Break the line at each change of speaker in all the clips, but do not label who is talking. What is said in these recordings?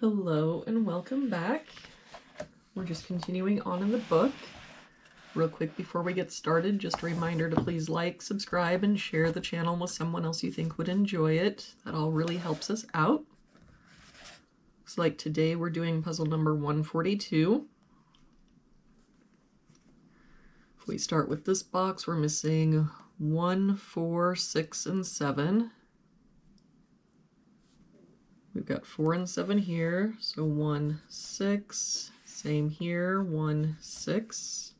Hello and welcome back. We're just continuing on in the book. Real quick before we get started, just a reminder to please like, subscribe, and share the channel with someone else you think would enjoy it. That all really helps us out. Looks like today we're doing puzzle number 142. If we start with this box, we're missing 1, 4, 6, and 7. We've got 4 and 7 here, so 1, 6, same here, 1, 6.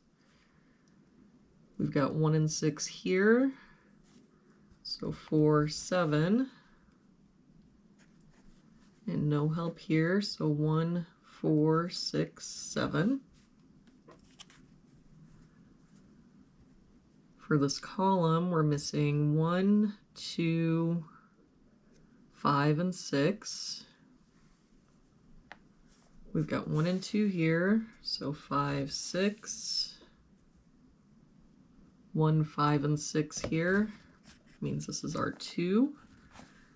We've got 1 and 6 here, so 4, 7. And no help here, so 1, 4, 6, 7. For this column, we're missing 1, 2, 5, and 6. We've got 1 and 2 here, so 5, 6. 1, 5, and 6 here means this is our 2.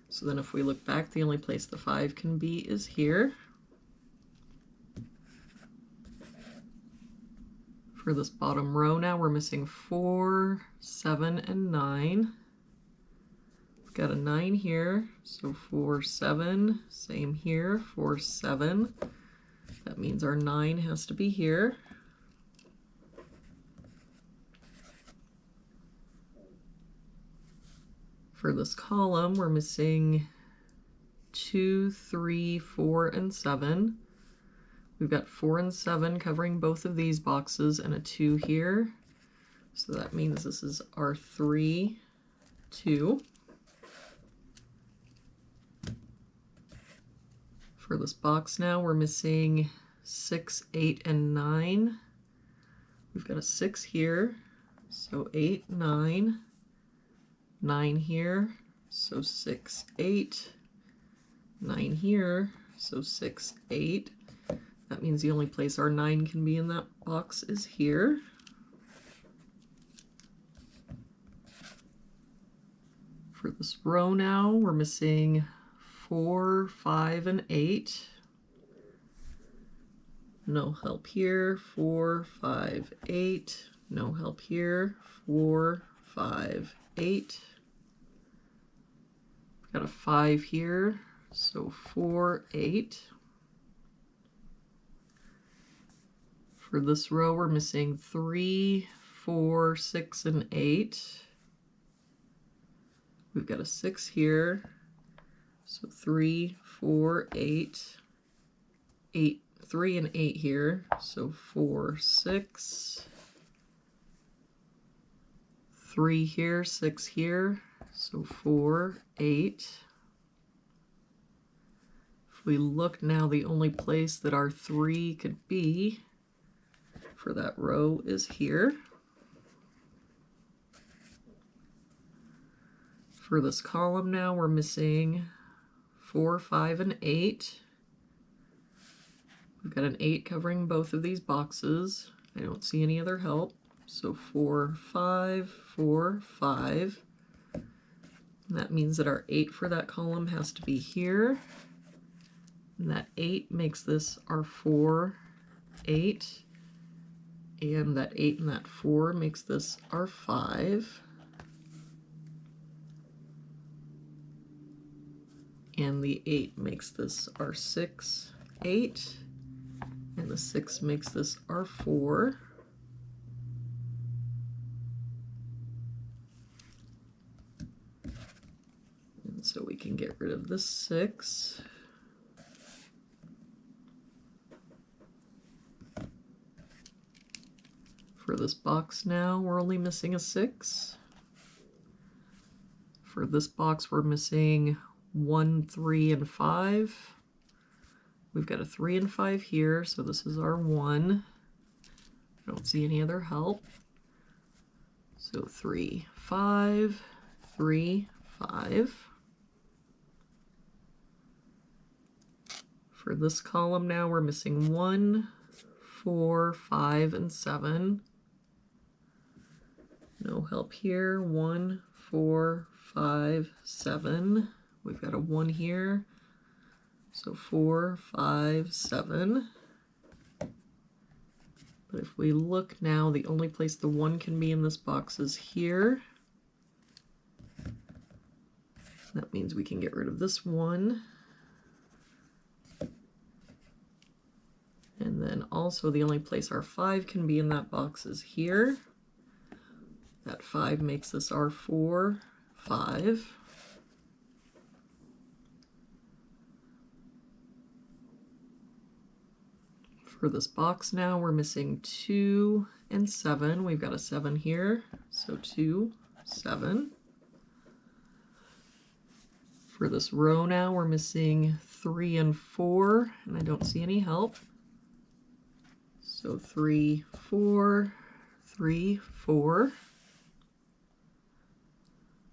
So then if we look back, the only place the 5 can be is here. For this bottom row now, we're missing 4, 7, and 9. We've got a 9 here, so 4, 7, same here, 4, 7. That means our 9 has to be here. For this column, we're missing 2, 3, 4, and 7. We've got 4 and 7 covering both of these boxes and a 2 here. So that means this is our 3, 2. For this box now, we're missing 6, 8, and 9. We've got a 6 here, so 8, 9. 9 here, so 6, 8. 9 here, so 6, 8. That means the only place our 9 can be in that box is here. For this row now, we're missing 4, 5, and 8. No help here. 4, 5, 8. No help here. 4, 5, 8. Got a 5 here, so 4, 8. For this row, we're missing 3, 4, 6, and 8. We've got a 6 here, so 3, 4, 8. 8, 3 and 8 here, so 4, 6. 3 here, 6 here, so 4, 8. If we look now, the only place that our 3 could be for that row is here. For this column now, we're missing 4, 5, and 8. We've got an 8 covering both of these boxes. I don't see any other help. So 4, 5, 4, 5. And that means that our 8 for that column has to be here. And that 8 makes this our 4, 8. And that 8 and that 4 makes this our 5. And the 8 makes this our 6, 8. And the 6 makes this our 4. And so we can get rid of the 6. For this box now, we're only missing a 6. For this box, we're missing 1, 3, and 5. We've got a 3 and 5 here, so this is our 1. I don't see any other help. So 3, 5, 3, 5. For this column now, we're missing 1, 4, 5, and 7. No help here. 1, 4, 5, 7. We've got a 1 here. So 4, 5, 7. But if we look now, the only place the 1 can be in this box is here. That means we can get rid of this 1. And then also the only place our 5 can be in that box is here. That 5 makes this our 4, 5. For this box now, we're missing 2 and 7. We've got a 7 here, so 2, 7. For this row now, we're missing 3 and 4, and I don't see any help. So 3, 4, 3, 4.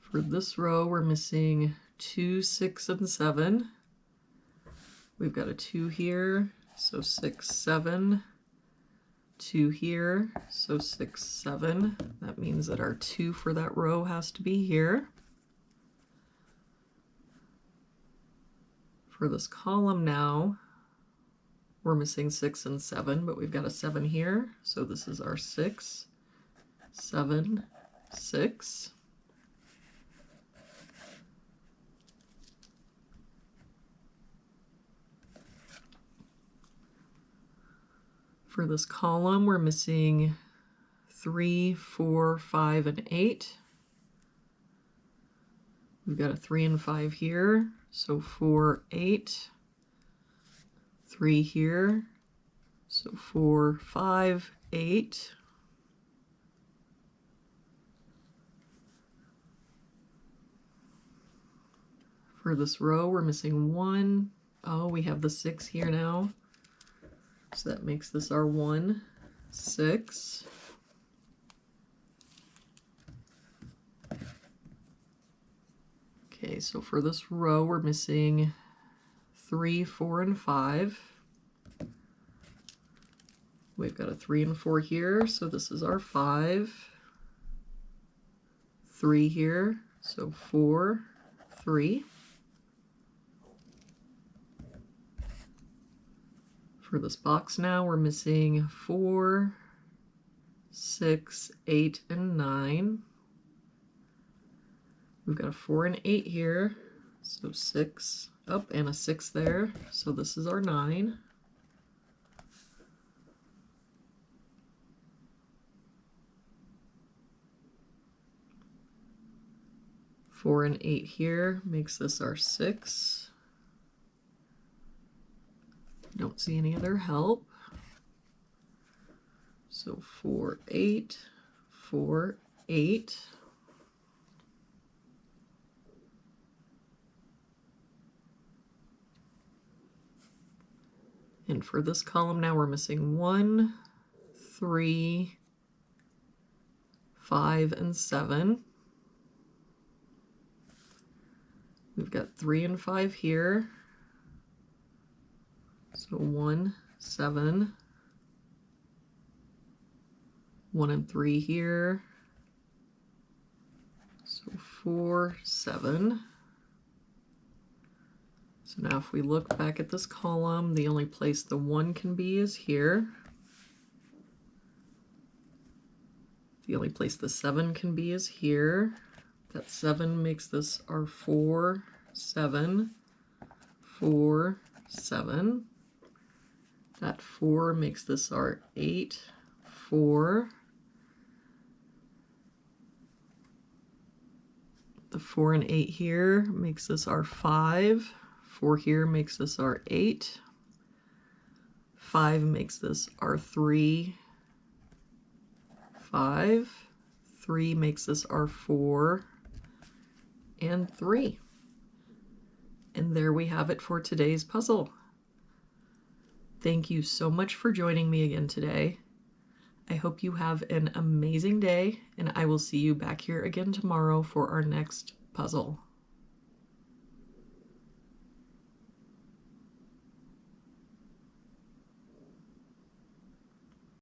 For this row, we're missing 2, 6, and 7. We've got a 2 here, so 6, 7. 2 here, so 6, 7. That means that our 2 for that row has to be here. For this column now, we're missing 6 and 7, but we've got a 7 here, so this is our 6, 7, 6. For this column, we're missing 3, 4, 5, and 8. We've got a 3 and 5 here, so 4, 8. 3 here, so 4, 5, 8. For this row, we're missing 1. Oh, we have the 6 here now. So that makes this our 1, 6. Okay, so for this row, we're missing 3, 4, and 5. We've got a 3 and 4 here, so this is our 5. 3 here, so 4, 3. For this box now, we're missing 4, 6, 8, and 9. We've got a 4 and 8 here, so 6 up and a 6 there, so this is our 9. Four and 8 here makes this our 6. Don't see any other help. So 4, 8, 4, 8. And for this column now, we're missing 1, 3, 5, and 7. We've got 3 and 5 here. So 1, 7. 1 and 3 here. So 4, 7. So now if we look back at this column, the only place the 1 can be is here. The only place the 7 can be is here. That 7 makes this our 4, 7, 4, 7. That 4 makes this our 8, 4. The 4 and 8 here makes this our 5. 4 here makes this our 8. 5 makes this our 3, 5. 3 makes this our 4, and 3. And there we have it for today's puzzle. Thank you so much for joining me again today. I hope you have an amazing day, and I will see you back here again tomorrow for our next puzzle.